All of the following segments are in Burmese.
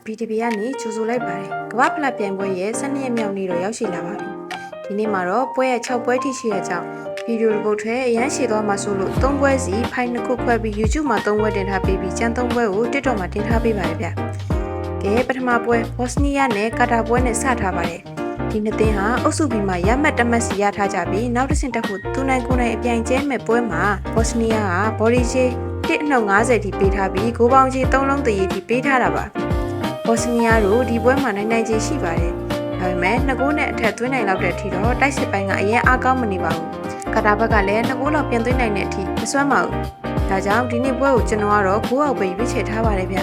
BTB ကနေကြိုဆိုလိုက်ပါတယ်ကမ္ဘာဖလားပြိုင်ပွဲရဲ့12ရက်မြောက်နေ့တော့ရောက်ရှိလာပါပြီဒီနေ့မှာတော့ပွဲရဲ့6ပွဲထိရှိတဲ့ကြောင့်ဗီဒီယိုတစ်ပုဒ်ထဲအရန်ရှည်သွားမှာဆိုလို့3ပွဲစီဖိုင်2ခုခွဲပြီး YouTube မှာ3ပွဲတင်ထားပေးပြီးကျန်3ပွဲကို TikTok မှာတင်ထားပေးပါတယ်ဗျကဲပထမပွဲဘော့စနီးယားနဲ့ကာတာပွဲနဲ့စထားပါတယ်ဒီနှစ်သင်းဟာအုပ်စု B မှာရမှတ်တမတ်စီရထားကြပြီးနောက်တစ်ဆင့်တက်ဖို့သူနိုင်ကိုယ်နိုင်အပြိုင်ကျဲမဲ့ပွဲမှာဘော့စနီးယားကဘော်ဒီချေ1.50ထိပေးထားပြီးဂိုးပေါင်းချေ3လုံးတရီထိပေးထားတာပါဘော့စနီးယားတို့ဒီပွဲမှာနိုင်ချေရှိပါတယ်ဒါပေမဲ့2ဂိုးနဲ့အထက်သွင်းနိုင်လောက်တဲ့အထိတော့တိုက်စစ်ပိုင်းကအရင်အားကောင်းမနေပါဘူးကာတာဘက်ကလည်း2ဂိုးလောက်ပြန်သွင်းနိုင်တဲ့အထိမစွမ်းပါဘူးဒါကြောင့်ဒီနေ့ပွဲကိုကျွန်တော်ကတော့ဂိုးအောက်ပဲရွေးချယ်ထားပါတယ်ဗျ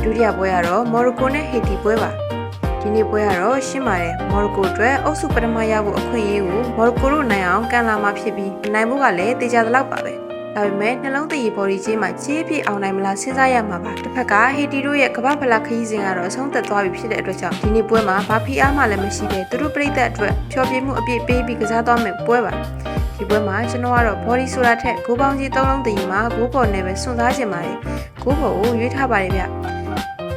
ဒုတိယပွဲကတော့မော်ရိုကိုနဲ့ဟေတီပွဲပါဒီနေ့ပွဲကတော့ရှင်းပါတယ်မော်ရိုကိုအတွက်အုပ်စုပထမရဖို့အခွင့်အရေးကိုမော်ရိုကိုတို့နိုင်အောင်ကန်လာမှာဖြစ်ပြီးနိုင်ဖို့ကလည်းတေချာသလောက်ပါပဲဒါပေမဲ့နှလုံးတရီဘော်ဒီချေးမှာချေးပြည့်အောင်နိုင်မလားစဉ်းစားရမှာပါတစ်ဖက်ကဟေတီတို့ရဲ့ကမ္ဘာဖလားခရီးစဉ်ကတော့အဆုံးသက်သွားပြီဖြစ်တဲ့အတွက်ကြောင့်ဒီနေ့ပွဲမှာဘာဖီအားမှလည်းမရှိပဲသူတို့ပြည်သက်အတွက်ဖျော်ဖြေမှုအပြည့်ပေးပြီးကစားသွားမယ်ပွဲပါဒီပွဲမှာကျွန်တော်ကတော့ဘော်ဒီဆိုတာထက်ဂိုးပေါင်းကြီး3လုံးတရီမှာဂိုးပေါ်နဲ့ပဲစွန့်စားခြင်းပါတယ်ဂိုးပေါ်ကိုရွေးထားပါတယ်ဗျ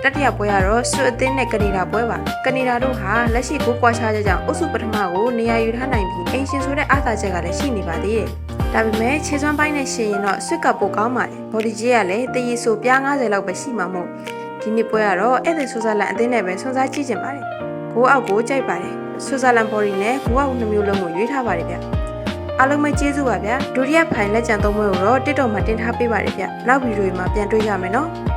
တတိယပွဲကတော့ဆွအသင်းနဲ့ကနေဒါပွဲပါကနေဒါတို့ဟာလက်ရှိဂိုးကွာခြားချက်ကြောင့်အုပ်စုပထမကိုနေရာယူထားနိုင်ပြီးအင်ရှင်ဆိုတဲ့အားသာချက်ကလည်းရှိနေပါသေးတယ်ဒါပေမဲ့ခြေစွမ်းပိုင်းနဲ့ရှင်ရင်တော့ဆွကပိုကောင်းပါတယ်ဘော်ဒီဂျေးကလည်းတရီဆိုပြား90လောက်ပဲရှိမှာမို့ဒီနေ့ပွဲကတော့အဲ့ဒီဆိုဇာလန်အသင်းနဲ့ပဲဆွန်စားကြည့်ချင်ပါတယ်ဂိုးအောက်ကိုကြိုက်ပါတယ်ဆိုဇာလန်ဘော်ဒီနဲ့ဂိုးအောက်2မျိုးလုံးကိုရွေးထားပါတယ်ဗျအားလုံးပဲကျေးဇူးပါဗျဒုတိယဖိုင်လက်ကျန်3ပွဲကိုတော့ TikTok မှာတင်ထားပေးပါတယ်ဗျနောက်ဗီဒီယိုမှာပြန်တွေ့ကြမယ်နော်